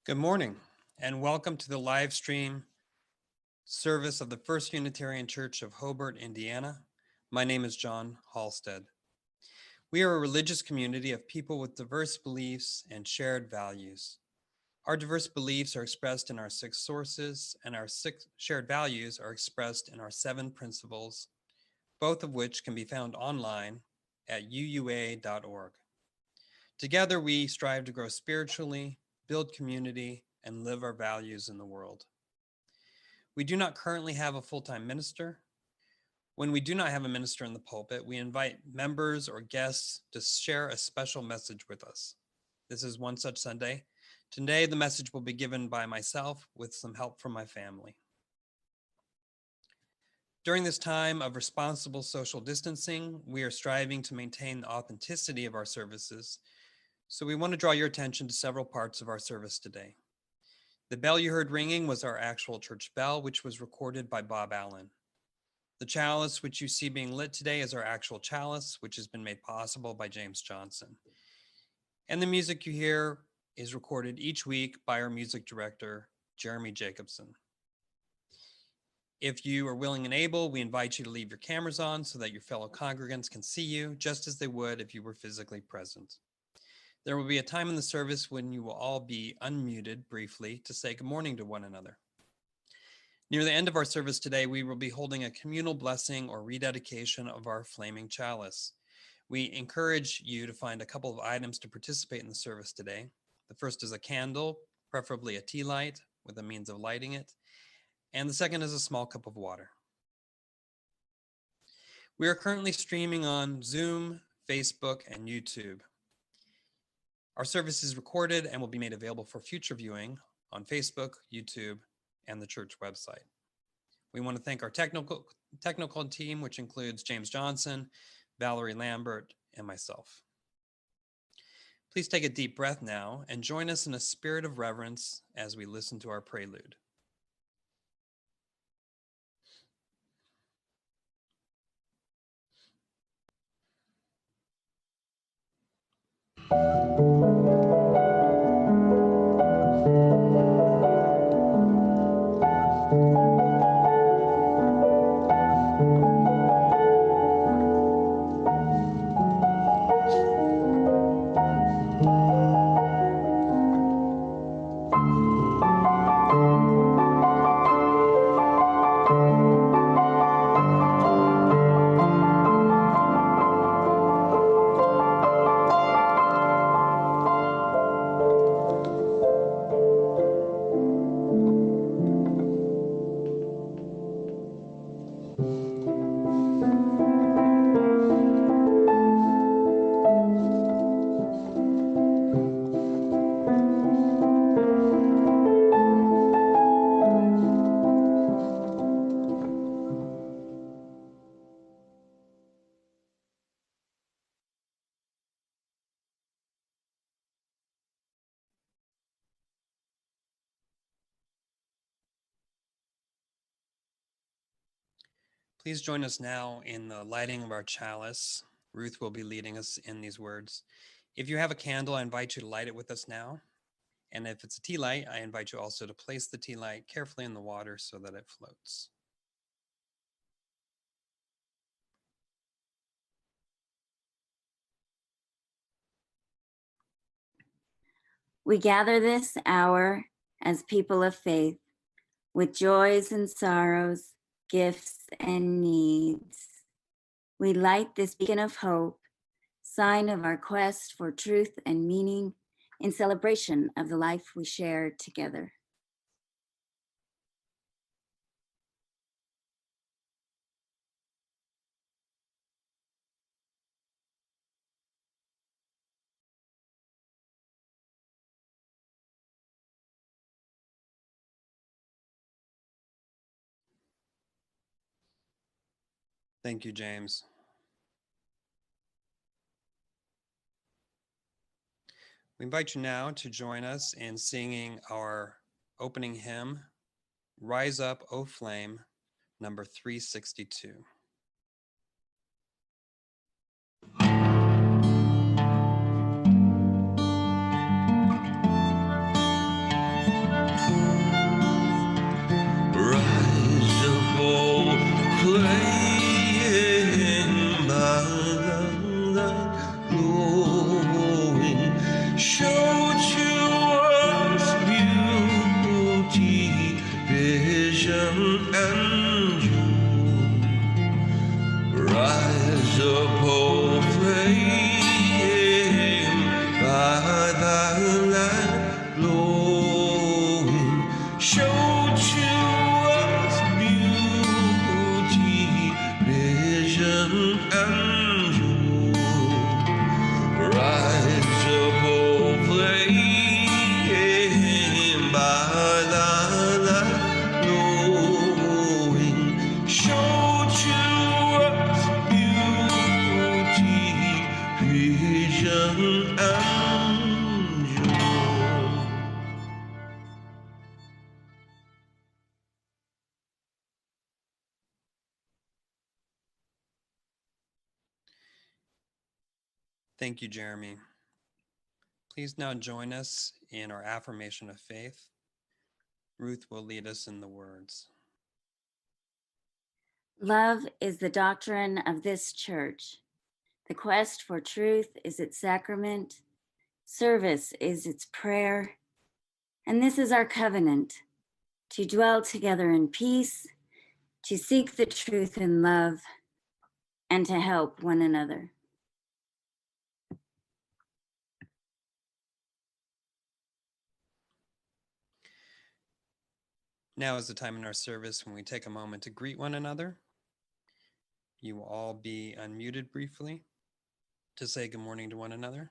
Good morning, and welcome to the live stream service of the First Unitarian Church of Hobart, Indiana. My name is John Halstead. We are a religious community of people with diverse beliefs and shared values. Our diverse beliefs are expressed in our 6 sources, and our 6 shared values are expressed in our 7 principles, both of which can be found online at uua.org. Together, we strive to grow spiritually, build community, and live our values in the world. We do not currently have a full-time minister. When we do not have a minister in the pulpit, we invite members or guests to share a special message with us. This is one such Sunday. Today, the message will be given by myself with some help from my family. During this time of responsible social distancing, we are striving to maintain the authenticity of our services. So we want to draw your attention to several parts of our service today. The bell you heard ringing was our actual church bell, which was recorded by Bob Allen. The chalice which you see being lit today is our actual chalice, which has been made possible by James Johnson. And the music you hear is recorded each week by our music director, Jeremy Jacobson. If you are willing and able, we invite you to leave your cameras on so that your fellow congregants can see you just as they would if you were physically present. There will be a time in the service when you will all be unmuted briefly to say good morning to one another. Near the end of our service today, we will be holding a communal blessing or rededication of our Flaming Chalice. We encourage you to find a couple of items to participate in the service today. The first is a candle, preferably a tea light with a means of lighting it. And the second is a small cup of water. We are currently streaming on Zoom, Facebook, and YouTube. Our service is recorded and will be made available for future viewing on Facebook, YouTube, and the church website. We want to thank our technical team, which includes James Johnson, Valerie Lambert, and myself. Please take a deep breath now and join us in a spirit of reverence as we listen to our prelude. Please join us now in the lighting of our chalice. Ruth will be leading us in these words. If you have a candle, I invite you to light it with us now. And if it's a tea light, I invite you also to place the tea light carefully in the water so that it floats. We gather this hour as people of faith, with joys and sorrows, gifts and needs. We light this beacon of hope, sign of our quest for truth and meaning in celebration of the life we share together. Thank you, James. We invite you now to join us in singing our opening hymn, Rise Up, O Flame, number 362. up, flame by thy light glowing, show to us beauty, vision, and joy. Rise up, oh flame by thy light glowing, show to us beauty, vision, and joy. Thank you, Jeremy. Please now join us in our affirmation of faith. Ruth will lead us in the words. Love is the doctrine of this church. The quest for truth is its sacrament. Service is its prayer. And this is our covenant, to dwell together in peace, to seek the truth in love, and to help one another. Now is the time in our service when we take a moment to greet one another. You will all be unmuted briefly to say good morning to one another.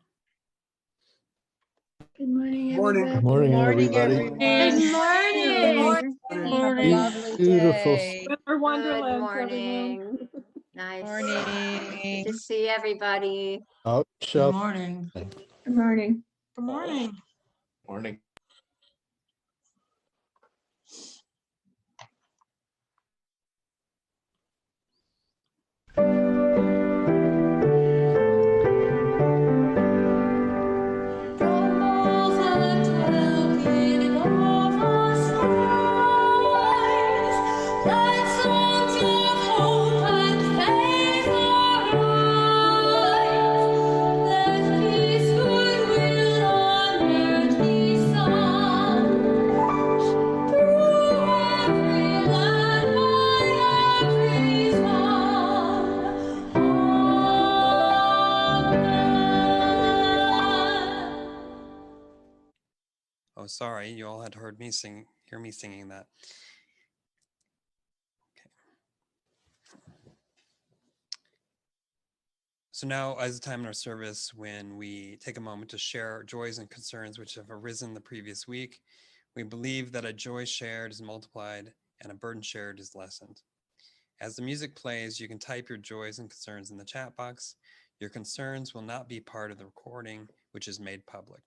Good morning, Morning. everybody. Good morning, everybody. Good morning. Morning. Lovely Beautiful. day. Winter Good Wonderland, morning. everyone. Nice. Morning. Good to see everybody. Out, Good shove. morning. Good morning. Good morning. Morning. Oh, sorry, you all had heard me hear me singing that. Okay. So now is the time in our service when we take a moment to share our joys and concerns which have arisen the previous week. We believe that a joy shared is multiplied and a burden shared is lessened. As the music plays, you can type your joys and concerns in the chat box. Your concerns will not be part of the recording, which is made public.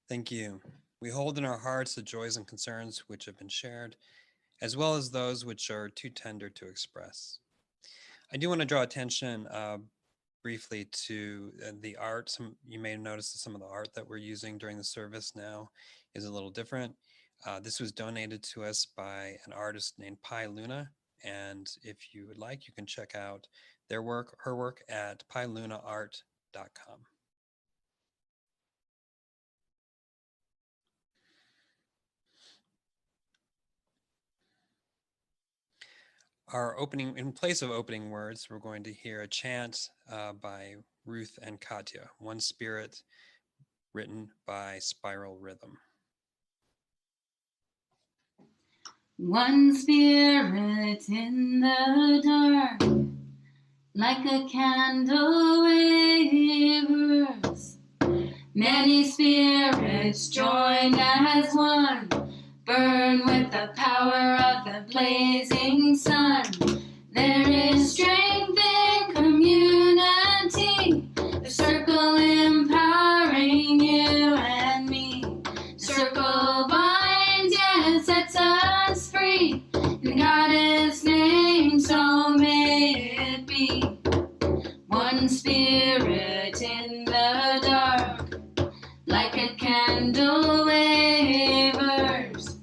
Thank you. We hold in our hearts the joys and concerns which have been shared, as well as those which are too tender to express. I do want to draw attention briefly to the art. You may have noticed that some of the art that we're using during the service now is a little different. This was donated to us by an artist named Pi Luna, and if you would like, you can check out her work at pilunaart.com. In place of opening words, we're going to hear a chant by Ruth and Katya, One Spirit, written by Spiral Rhythm. One spirit in the dark, like a candle wavers. Many spirits join as one, burn with the power of the blazing sun. There is strength in community, the circle empowering you and me. The circle binds, yet sets us free. In God's name, so may it be. One spirit in the dark, like a candle wavers.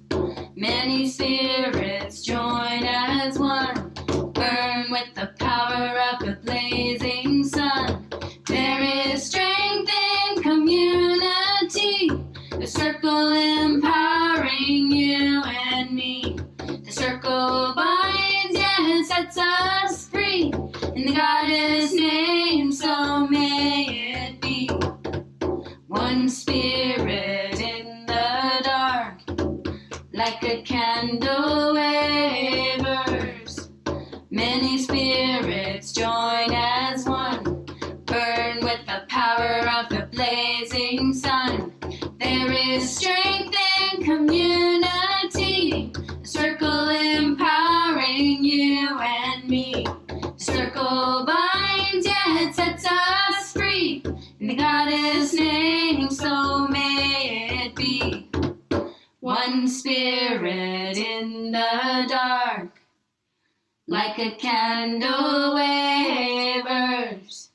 Many spirits join as one, burn with the power of the blazing sun. There is strength in community, the circle empowering you and me. The circle binds, yet sets us free. In the Goddess name, so may it be. One spirit in the dark, like a candle wavers. Many spirits join as one, burn with the power of the blazing sun. There is strength in community, a circle empowering you and me. The circle binds, yet sets us free. In the Goddess name, so may it be. One spirit in the dark, like a candle wavers.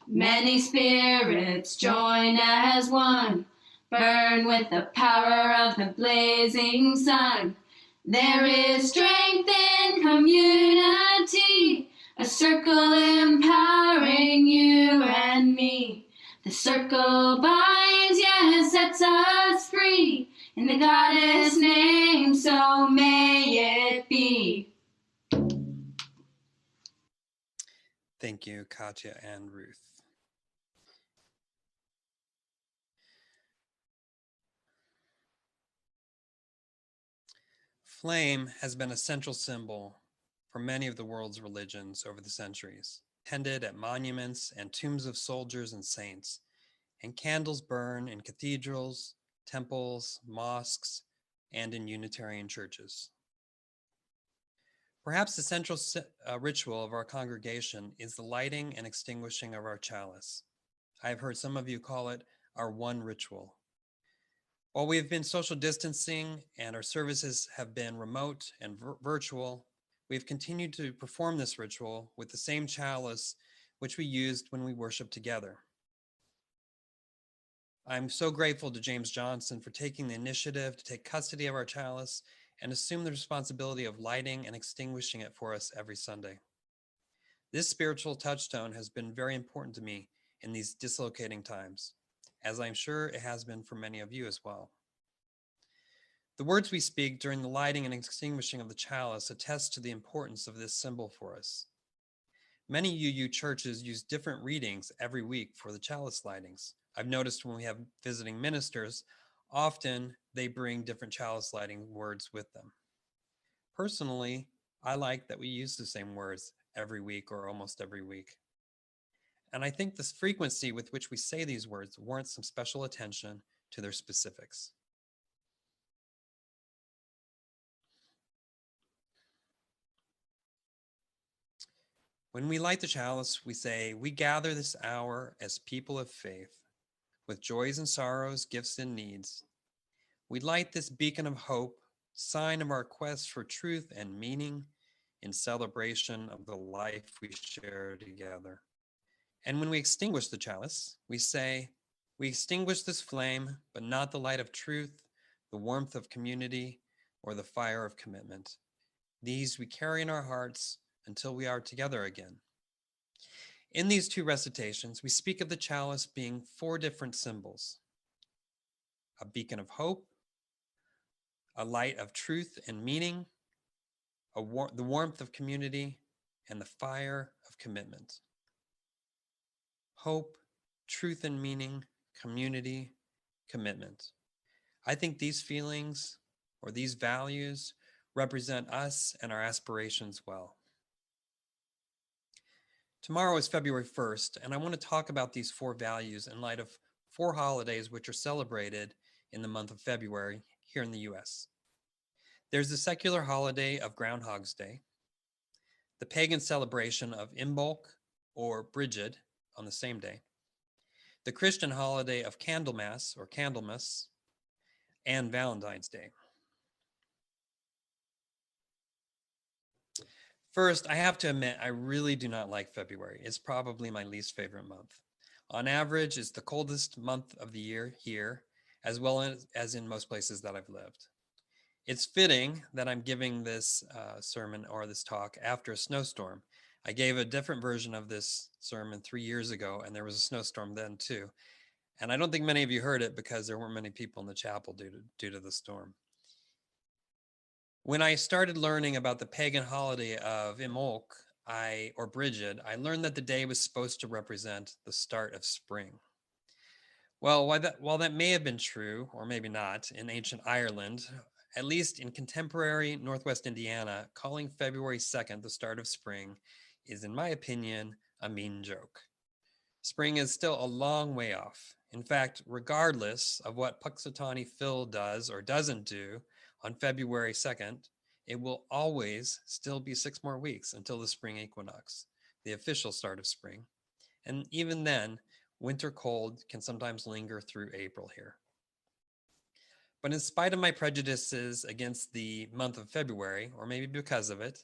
Many spirits join as one, burn with the power of the blazing sun. There is strength in community, a circle empowering you and me. The circle binds, yet sets us free. In the Goddess name, so may it be. Thank you, Katya and Ruth. Flame has been a central symbol for many of the world's religions over the centuries, tended at monuments and tombs of soldiers and saints, and candles burn in cathedrals, temples, mosques, and in Unitarian churches. Perhaps the central ritual of our congregation is the lighting and extinguishing of our chalice. I have heard some of you call it our one ritual. While we have been social distancing and our services have been remote and virtual, we have continued to perform this ritual with the same chalice which we used when we worshiped together. I'm so grateful to James Johnson for taking the initiative to take custody of our chalice and assume the responsibility of lighting and extinguishing it for us every Sunday. This spiritual touchstone has been very important to me in these dislocating times, as I'm sure it has been for many of you as well. The words we speak during the lighting and extinguishing of the chalice attest to the importance of this symbol for us. Many UU churches use different readings every week for the chalice lightings. I've noticed when we have visiting ministers, often they bring different chalice lighting words with them. Personally, I like that we use the same words every week or almost every week. And I think this frequency with which we say these words warrants some special attention to their specifics. When we light the chalice, we say, "We gather this hour as people of faith, with joys and sorrows, gifts and needs. We light this beacon of hope, sign of our quest for truth and meaning in celebration of the life we share together." And when we extinguish the chalice, we say, "We extinguish this flame, but not the light of truth, the warmth of community, or the fire of commitment. These we carry in our hearts until we are together again. In these two recitations, we speak of the chalice being four different symbols: a beacon of hope, a light of truth and meaning, the warmth of community, and the fire of commitment. Hope, truth and meaning, community, commitment. I think these feelings or these values represent us and our aspirations well. Tomorrow is February 1st, and I want to talk about these four values in light of four holidays which are celebrated in the month of February here in the US. There's the secular holiday of Groundhog's Day, the pagan celebration of Imbolc or Brigid on the same day, the Christian holiday of Candlemas or Candlemas, and Valentine's Day. First, I have to admit, I really do not like February. It's probably my least favorite month. On average, it's the coldest month of the year here, as well as in most places that I've lived. It's fitting that I'm giving this sermon or this talk after a snowstorm. I gave a different version of this sermon 3 years ago, and there was a snowstorm then too. And I don't think many of you heard it because there weren't many people in the chapel due to the storm. When I started learning about the pagan holiday of Imbolc, or Brigid, I learned that the day was supposed to represent the start of spring. Well, while that may have been true, or maybe not, in ancient Ireland, at least in contemporary Northwest Indiana, calling February 2nd the start of spring is, in my opinion, a mean joke. Spring is still a long way off. In fact, regardless of what Puxatawny Phil does or doesn't do on February 2nd, it will always still be 6 more weeks until the spring equinox, the official start of spring. And even then, winter cold can sometimes linger through April here. But in spite of my prejudices against the month of February, or maybe because of it,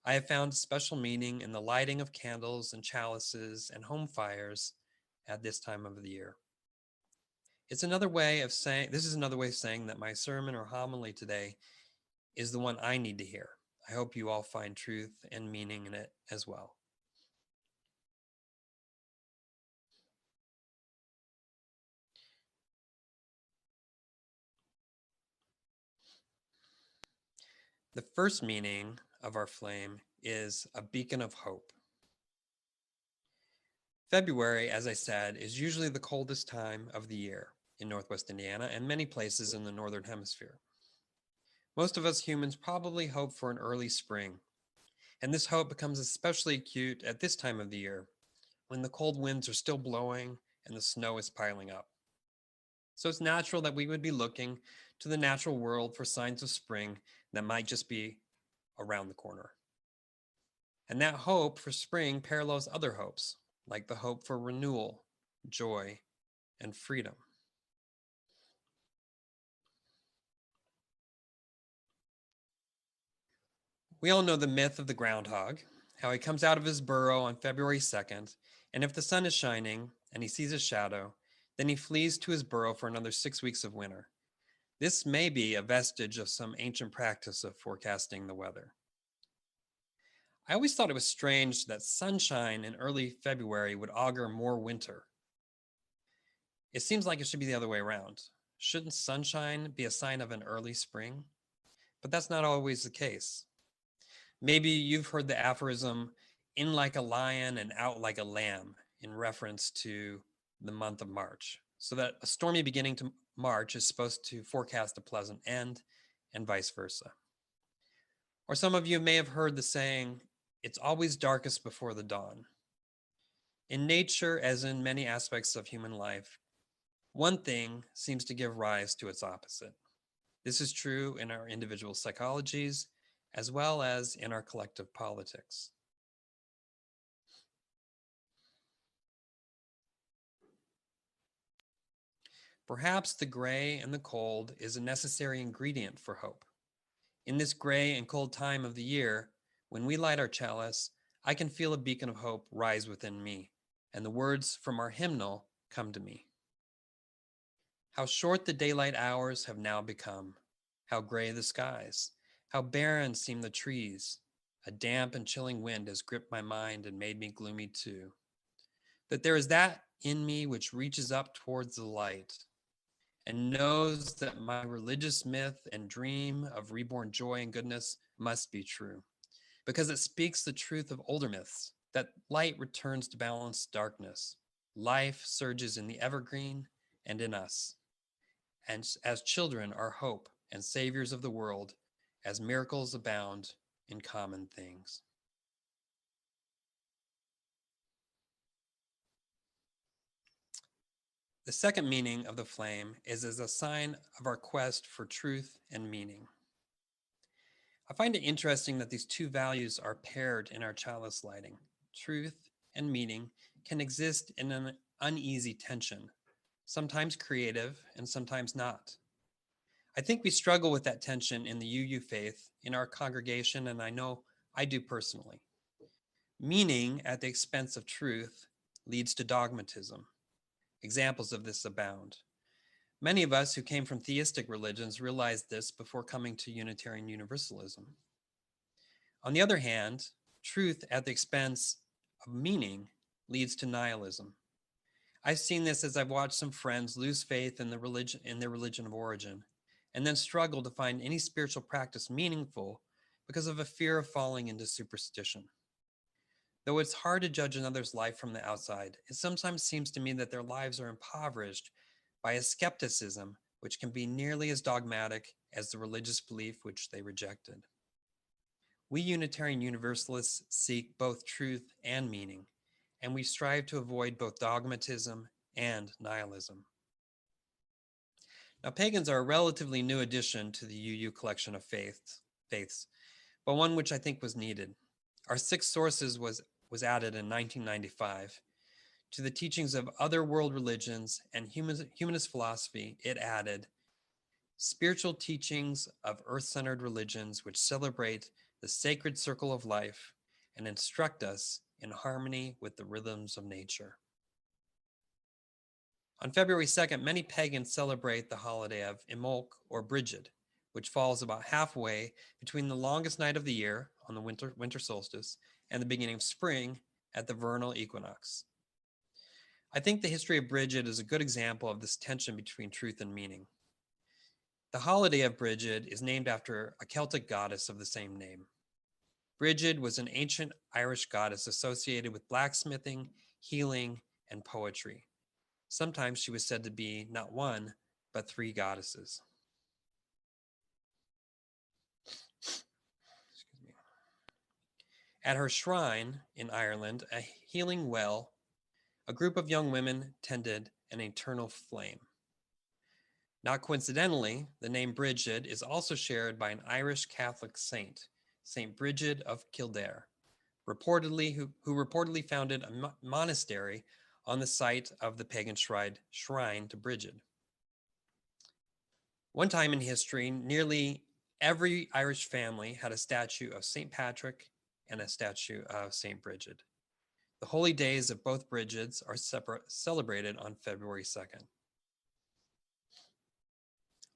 I have found special meaning in the lighting of candles and chalices and home fires at this time of the year. This is another way of saying that my sermon or homily today is the one I need to hear. I hope you all find truth and meaning in it as well. The first meaning of our flame is a beacon of hope. February, as I said, is usually the coldest time of the year in Northwest Indiana and many places in the Northern Hemisphere. Most of us humans probably hope for an early spring, and this hope becomes especially acute at this time of the year when the cold winds are still blowing and the snow is piling up. So it's natural that we would be looking to the natural world for signs of spring that might just be around the corner. And that hope for spring parallels other hopes, like the hope for renewal, joy, and freedom. We all know the myth of the groundhog, how he comes out of his burrow on February 2nd, and if the sun is shining and he sees a shadow, then he flees to his burrow for another 6 weeks of winter. This may be a vestige of some ancient practice of forecasting the weather. I always thought it was strange that sunshine in early February would augur more winter. It seems like it should be the other way around. Shouldn't sunshine be a sign of an early spring? But that's not always the case. Maybe you've heard the aphorism, in like a lion and out like a lamb, in reference to the month of March. So that a stormy beginning to March is supposed to forecast a pleasant end, and vice versa. Or some of you may have heard the saying, it's always darkest before the dawn. In nature, as in many aspects of human life, one thing seems to give rise to its opposite. This is true in our individual psychologies, as well as in our collective politics. Perhaps the gray and the cold is a necessary ingredient for hope. In this gray and cold time of the year, when we light our chalice, I can feel a beacon of hope rise within me, and the words from our hymnal come to me. How short the daylight hours have now become. How gray the skies. How barren seem the trees. A damp and chilling wind has gripped my mind and made me gloomy too. That there is that in me which reaches up towards the light and knows that my religious myth and dream of reborn joy and goodness must be true, because it speaks the truth of older myths, that light returns to balance darkness. Life surges in the evergreen and in us, and as children are hope and saviors of the world, as miracles abound in common things. The second meaning of the flame is as a sign of our quest for truth and meaning. I find it interesting that these two values are paired in our chalice lighting. Truth and meaning can exist in an uneasy tension, sometimes creative and sometimes not. I think we struggle with that tension in the UU faith, in our congregation, and I know I do personally. Meaning at the expense of truth leads to dogmatism. Examples of this abound. Many of us who came from theistic religions realized this before coming to Unitarian Universalism. On the other hand, truth at the expense of meaning leads to nihilism. I've seen this as I've watched some friends lose faith in their religion of origin, and then struggle to find any spiritual practice meaningful because of a fear of falling into superstition. Though it's hard to judge another's life from the outside, it sometimes seems to me that their lives are impoverished by a skepticism which can be nearly as dogmatic as the religious belief which they rejected. We Unitarian Universalists seek both truth and meaning, and we strive to avoid both dogmatism and nihilism. Now, pagans are a relatively new addition to the UU collection of faiths, but one which I think was needed. Our six sources was added in 1995. To the teachings of other world religions and humanist philosophy, it added spiritual teachings of earth-centered religions which celebrate the sacred circle of life and instruct us in harmony with the rhythms of nature. On February 2nd, many pagans celebrate the holiday of Imbolc or Brigid, which falls about halfway between the longest night of the year on the winter solstice and the beginning of spring at the vernal equinox. I think the history of Brigid is a good example of this tension between truth and meaning. The holiday of Brigid is named after a Celtic goddess of the same name. Brigid was an ancient Irish goddess associated with blacksmithing, healing, and poetry. Sometimes she was said to be not one, but three goddesses. At her shrine in Ireland, a healing well, a group of young women tended an eternal flame. Not coincidentally, the name Brigid is also shared by an Irish Catholic saint, Saint Brigid of Kildare, who reportedly founded a monastery on the site of the pagan shrine to Brigid. One time in history, nearly every Irish family had a statue of St. Patrick and a statue of St. Brigid. The holy days of both Brigids are celebrated on February 2nd.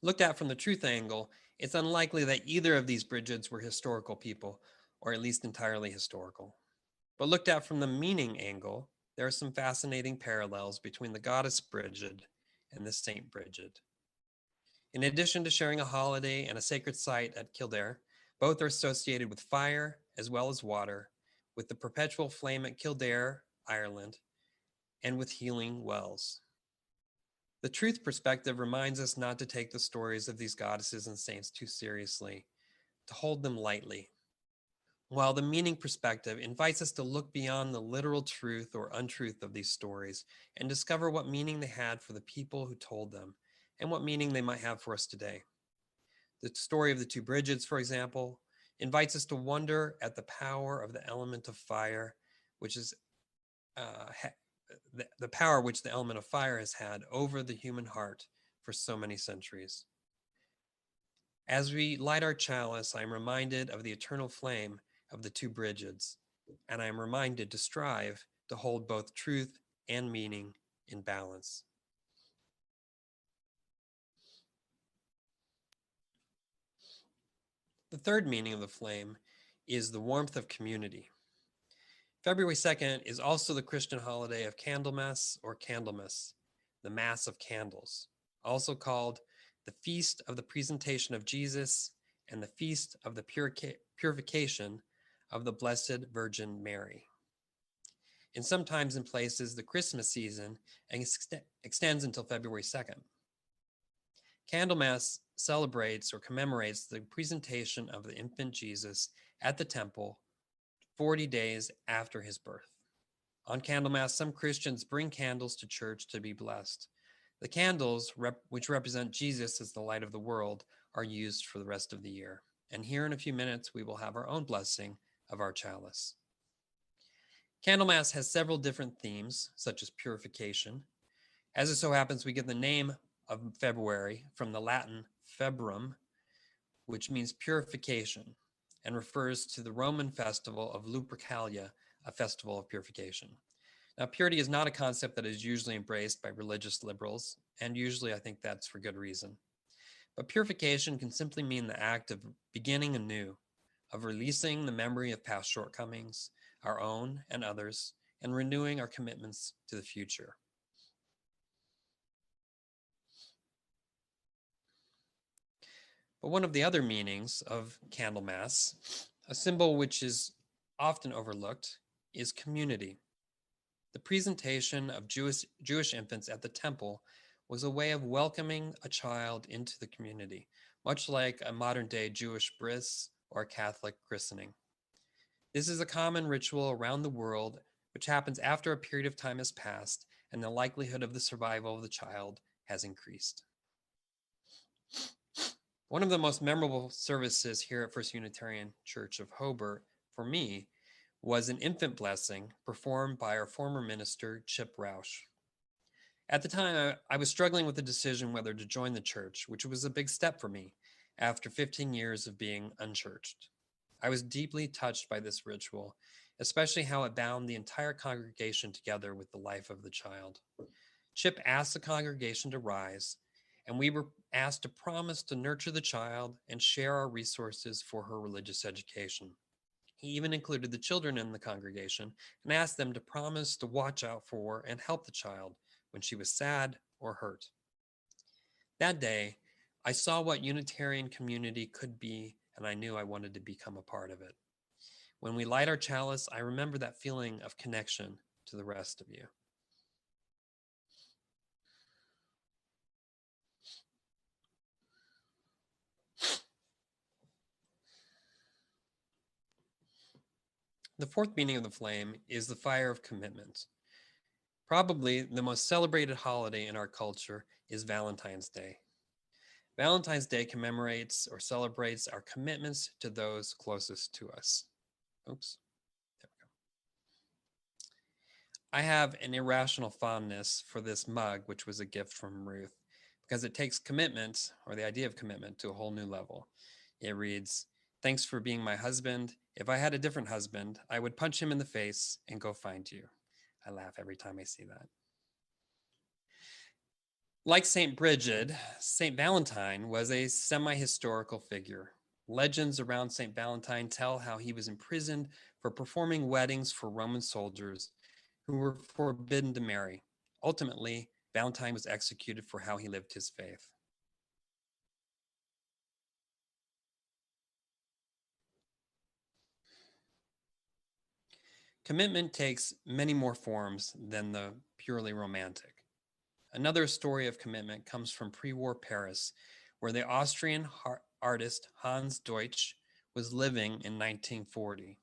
Looked at from the truth angle, it's unlikely that either of these Brigids were historical people, or at least entirely historical. But looked at from the meaning angle, there are some fascinating parallels between the goddess Brigid and the Saint Brigid. In addition to sharing a holiday and a sacred site at Kildare, both are associated with fire as well as water, with the perpetual flame at Kildare, Ireland, and with healing wells. The truth perspective reminds us not to take the stories of these goddesses and saints too seriously, to hold them lightly, while the meaning perspective invites us to look beyond the literal truth or untruth of these stories and discover what meaning they had for the people who told them and what meaning they might have for us today. The story of the two Brigids, for example, invites us to wonder at the power of the element of fire, which is the power which the element of fire has had over the human heart for so many centuries. As we light our chalice, I am reminded of the eternal flame of the two Brigids, and I am reminded to strive to hold both truth and meaning in balance. The third meaning of the flame is the warmth of community. February 2nd is also the Christian holiday of Candlemas or Candlemas, the Mass of Candles, also called the Feast of the Presentation of Jesus and the Feast of the Purification of the Blessed Virgin Mary. And sometimes in places, the Christmas season extends until February 2nd. Candlemas celebrates or commemorates the presentation of the infant Jesus at the temple 40 days after his birth. On Candlemas, some Christians bring candles to church to be blessed. The candles, which represent Jesus as the light of the world, are used for the rest of the year. And here in a few minutes, we will have our own blessing of our chalice. Candlemas has several different themes, such as purification. As it so happens, we get the name of February from the Latin februm, which means purification, and refers to the Roman festival of Lupercalia, a festival of purification. Now, purity is not a concept that is usually embraced by religious liberals, and usually I think that's for good reason. But purification can simply mean the act of beginning anew, of releasing the memory of past shortcomings, our own and others, and renewing our commitments to the future. But one of the other meanings of Candlemas, a symbol which is often overlooked, is community. The presentation of Jewish infants at the temple was a way of welcoming a child into the community, much like a modern-day Jewish bris or a Catholic christening. This is a common ritual around the world, which happens after a period of time has passed and the likelihood of the survival of the child has increased. One of the most memorable services here at First Unitarian Church of Hobart, for me, was an infant blessing performed by our former minister, Chip Roush. At the time, I was struggling with the decision whether to join the church, which was a big step for me after 15 years of being unchurched. I was deeply touched by this ritual, especially how it bound the entire congregation together with the life of the child. Chip asked the congregation to rise, and we were asked to promise to nurture the child and share our resources for her religious education. He even included the children in the congregation and asked them to promise to watch out for and help the child when she was sad or hurt. That day, I saw what Unitarian community could be, and I knew I wanted to become a part of it. When we light our chalice, I remember that feeling of connection to the rest of you. The fourth meaning of the flame is the fire of commitment. Probably the most celebrated holiday in our culture is Valentine's Day. Valentine's Day commemorates or celebrates our commitments to those closest to us. Oops, there we go. I have an irrational fondness for this mug, which was a gift from Ruth, because it takes commitment, or the idea of commitment, to a whole new level. It reads, "Thanks for being my husband. If I had a different husband, I would punch him in the face and go find you." I laugh every time I see that. Like St. Bridget, St. Valentine was a semi-historical figure. Legends around St. Valentine tell how he was imprisoned for performing weddings for Roman soldiers who were forbidden to marry. Ultimately, Valentine was executed for how he lived his faith. Commitment takes many more forms than the purely romantic. Another story of commitment comes from pre-war Paris, where the Austrian artist Hans Deutsch was living in 1940.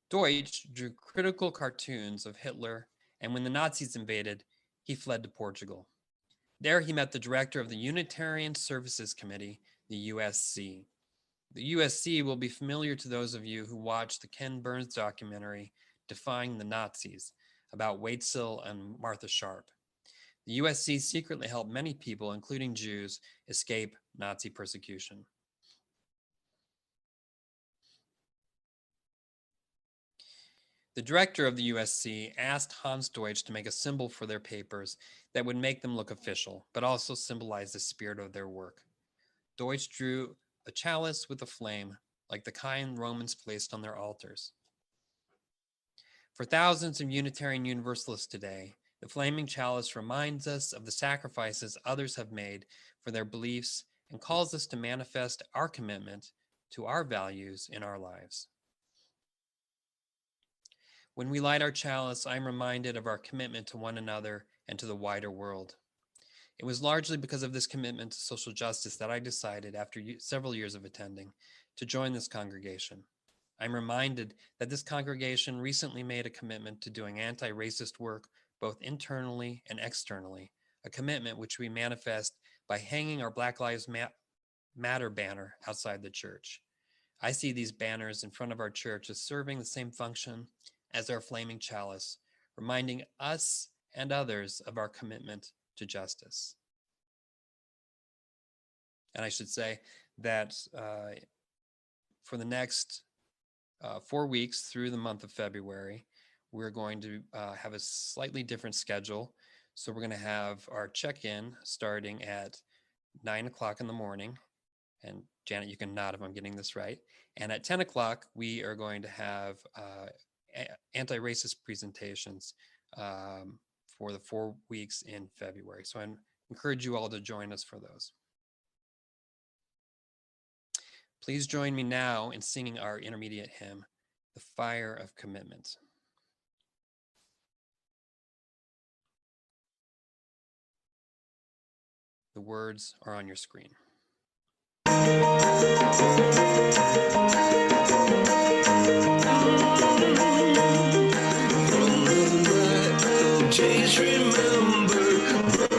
Deutsch drew critical cartoons of Hitler, and when the Nazis invaded, he fled to Portugal. There he met the director of the Unitarian Services Committee, the USC. The USC will be familiar to those of you who watched the Ken Burns documentary, Defying the Nazis, about Waitzel and Martha Sharp. The USC secretly helped many people, including Jews, escape Nazi persecution. The director of the USC asked Hans Deutsch to make a symbol for their papers that would make them look official, but also symbolize the spirit of their work. Deutsch drew a chalice with a flame, like the kind Romans placed on their altars. For thousands of Unitarian Universalists today, the Flaming Chalice reminds us of the sacrifices others have made for their beliefs and calls us to manifest our commitment to our values in our lives. When we light our chalice, I'm reminded of our commitment to one another and to the wider world. It was largely because of this commitment to social justice that I decided, after several years of attending, to join this congregation. I'm reminded that this congregation recently made a commitment to doing anti-racist work both internally and externally, a commitment which we manifest by hanging our Black Lives Matter banner outside the church. I see these banners in front of our church as serving the same function as our Flaming Chalice, reminding us and others of our commitment to justice. And I should say that for the next 4 weeks through the month of February, we're going to have a slightly different schedule. So we're going to have our check-in starting at 9 o'clock in the morning. And Janet, you can nod if I'm getting this right. And at 10 o'clock, we are going to have anti-racist presentations for the 4 weeks in February. So I encourage you all to join us for those. Please join me now in singing our intermediate hymn, The Fire of Commitment. The words are on your screen. Days remember,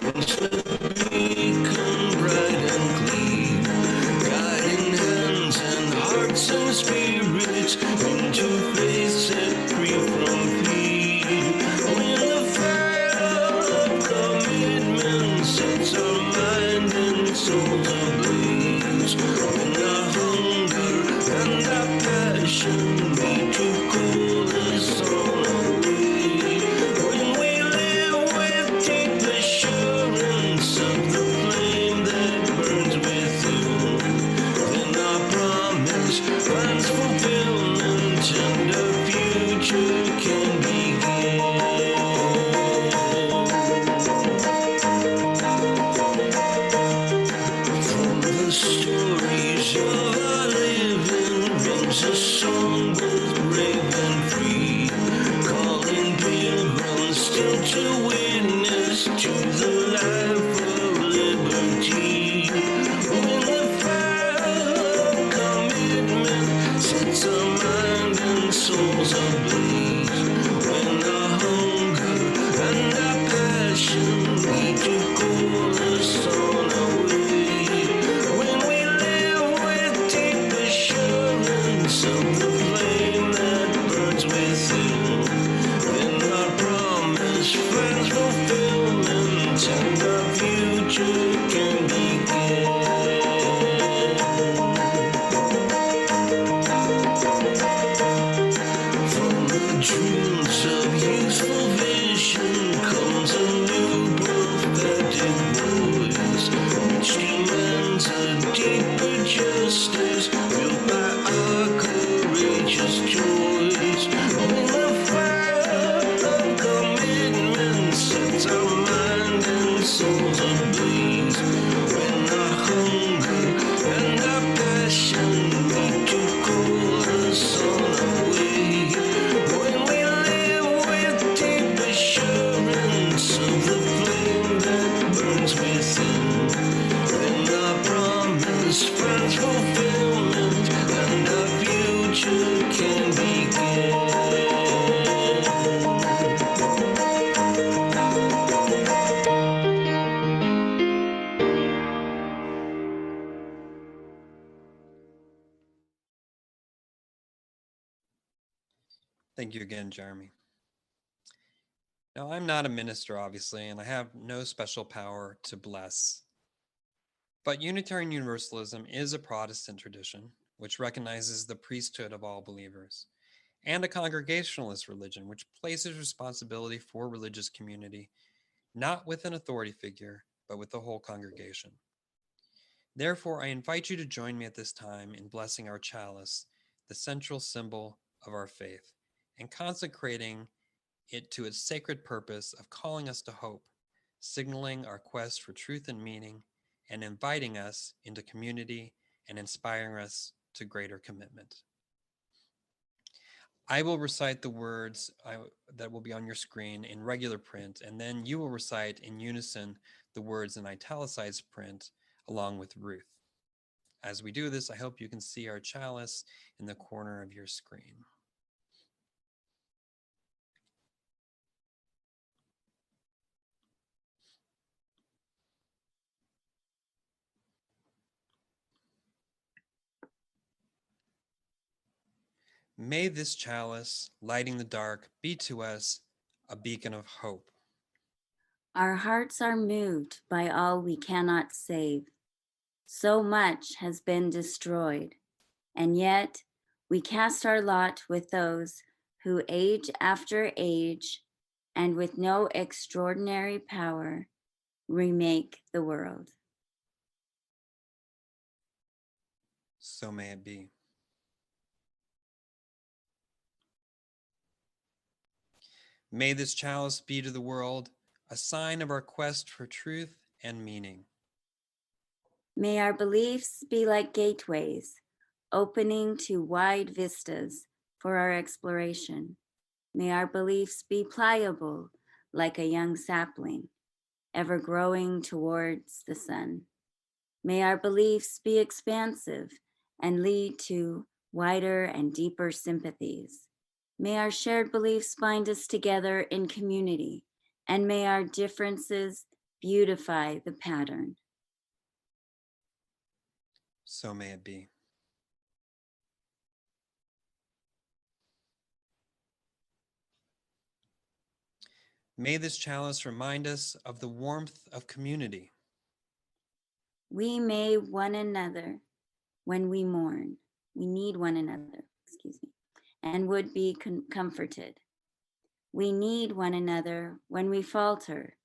burns to become bright and clean, guiding hands and hearts and spirits into faith set free from fear. When the fire of commitment sets our mind and souls ablaze, when our hunger and our passion meet to cool us all away. Finds fulfillment and a future can begin. From the stories of our living rings a song both brave and free, calling pilgrims still to witness to the life of liberty. When the sets our mind and souls ablaze, when our hunger and our passion meet to call us on our way, when we live with deep assurance of the flame that burns within, then our promise finds fulfillment and our future can begin. Dreams of useful vision comes a new prophetic voice, which demands a deeper justice built by our courageous choice. When the fire of commitment sets our mind and souls ablaze, when our hunger and our passion meet to call us on our way. Of the flame that burns within, when our promise finds fulfillment and our future can begin. Thank you again, Jeremy. Now, I'm not a minister, obviously, and I have no special power to bless. But Unitarian Universalism is a Protestant tradition which recognizes the priesthood of all believers, and a Congregationalist religion which places responsibility for religious community not with an authority figure, but with the whole congregation. Therefore, I invite you to join me at this time in blessing our chalice, the central symbol of our faith, and consecrating it to its sacred purpose of calling us to hope, signaling our quest for truth and meaning, and inviting us into community and inspiring us to greater commitment. I will recite the words that will be on your screen in regular print, and then you will recite in unison the words in italicized print along with Ruth. As we do this, I hope you can see our chalice in the corner of your screen. May this chalice, lighting the dark, be to us a beacon of hope. Our hearts are moved by all we cannot save. So much has been destroyed, and yet we cast our lot with those who age after age and with no extraordinary power remake the world. So may it be. May this chalice be to the world a sign of our quest for truth and meaning. May our beliefs be like gateways, opening to wide vistas for our exploration. May our beliefs be pliable like a young sapling, ever growing towards the sun. May our beliefs be expansive and lead to wider and deeper sympathies. May our shared beliefs bind us together in community, and may our differences beautify the pattern. So may it be. May this chalice remind us of the warmth of community. We may one another when we mourn. We need one another, and would be comforted. We need one another when we falter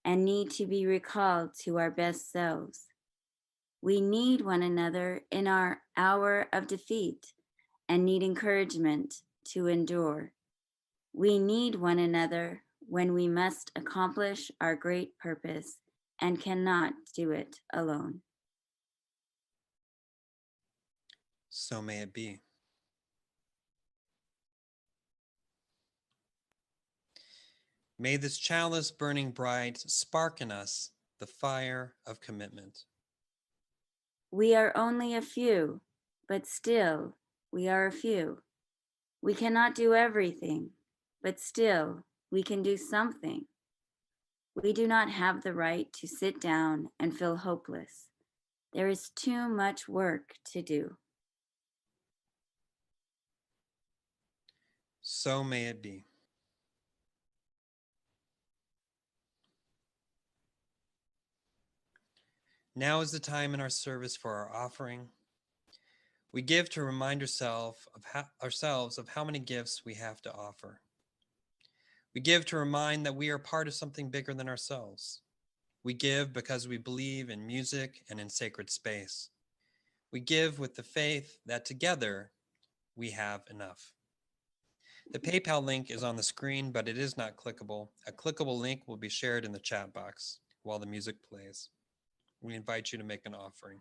and need to be recalled to our best selves. We need one another in our hour of defeat and need encouragement to endure. We need one another when we must accomplish our great purpose and cannot do it alone. So may it be. May this chalice burning bright spark in us the fire of commitment. We are only a few, but still we are a few. We cannot do everything, but still we can do something. We do not have the right to sit down and feel hopeless. There is too much work to do. So may it be. Now is the time in our service for our offering. We give to remind ourselves of how many gifts we have to offer. We give to remind that we are part of something bigger than ourselves. We give because we believe in music and in sacred space. We give with the faith that together we have enough. The PayPal link is on the screen, but it is not clickable. A clickable link will be shared in the chat box while the music plays. We invite you to make an offering.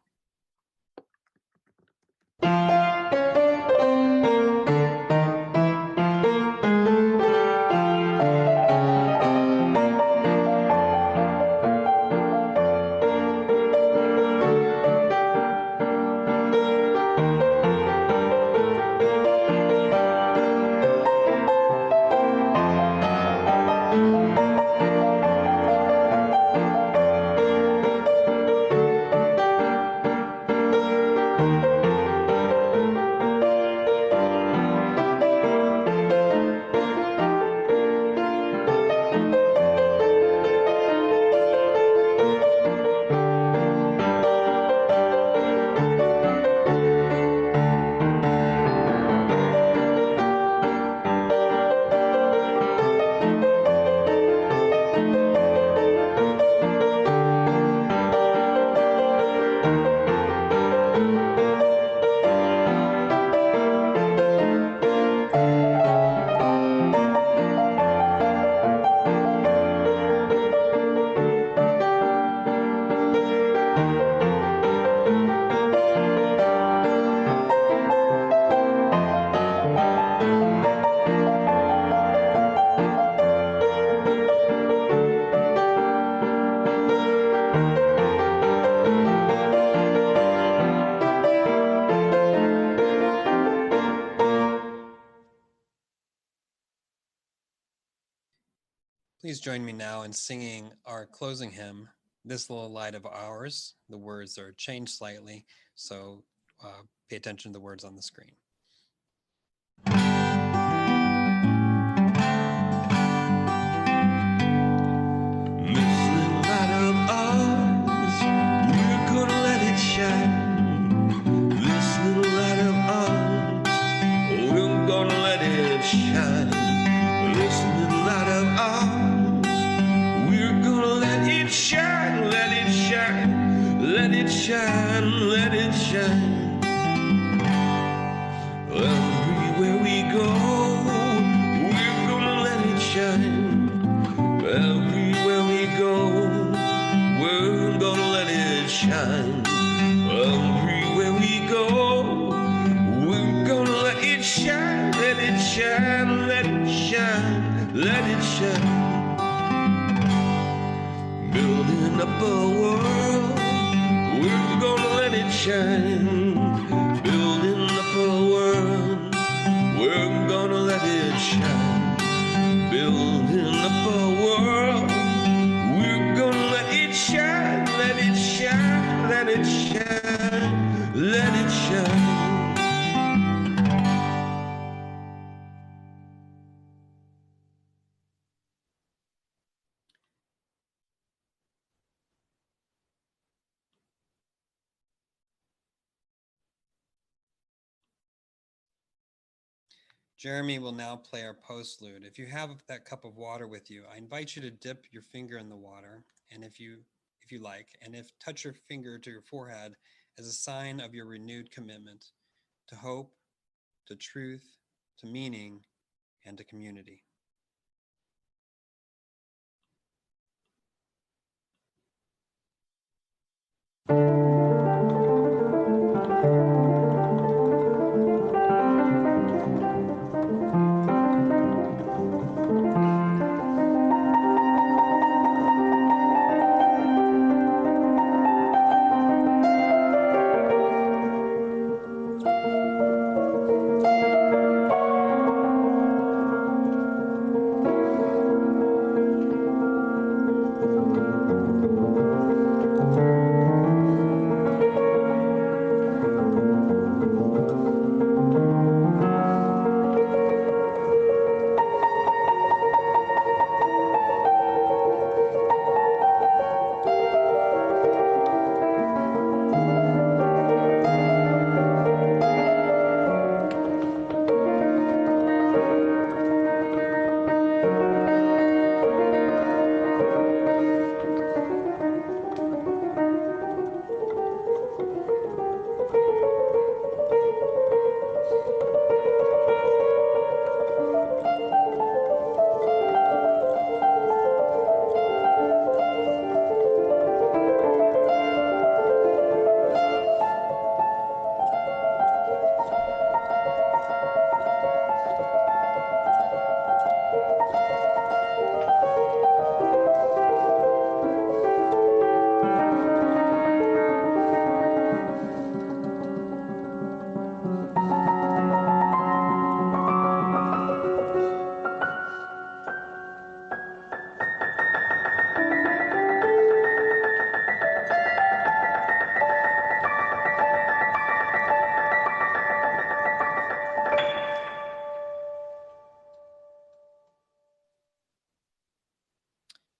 Please join me now in singing our closing hymn, This Little Light of Ours. The words are changed slightly, so pay attention to the words on the screen. This little light of ours, we're gonna let it shine. This little light of ours, we're gonna let it shine. This little light of ours, we're gonna let it shine, let it shine, let it shine, let it shine. Everywhere we go, we're gonna let it shine. Everywhere we go, we're gonna let it shine. Everywhere we go, we're gonna let it shine, let it shine, let it shine, let it shine. Building up a world, we're gonna let it shine. Building up a world, we're gonna let it shine. Building up a world, we're gonna let it shine, let it shine, let it shine, let it shine. Jeremy will now play our postlude. If you have that cup of water with you, I invite you to dip your finger in the water, and if you like, and touch your finger to your forehead as a sign of your renewed commitment to hope, to truth, to meaning, and to community.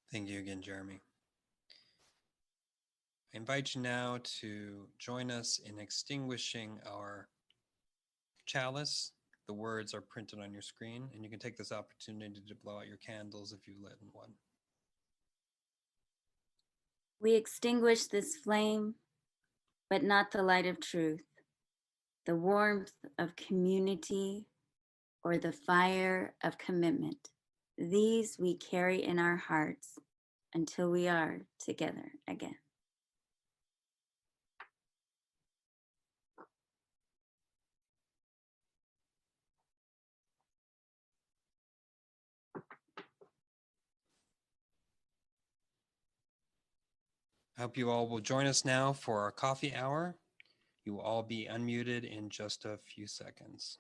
Thank you again, Jeremy. I invite you now to join us in extinguishing our chalice. The words are printed on your screen, and you can take this opportunity to blow out your candles if you've lit one. We extinguish this flame, but not the light of truth, the warmth of community, or the fire of commitment. These we carry in our hearts until we are together again. I hope you all will join us now for our coffee hour. You will all be unmuted in just a few seconds.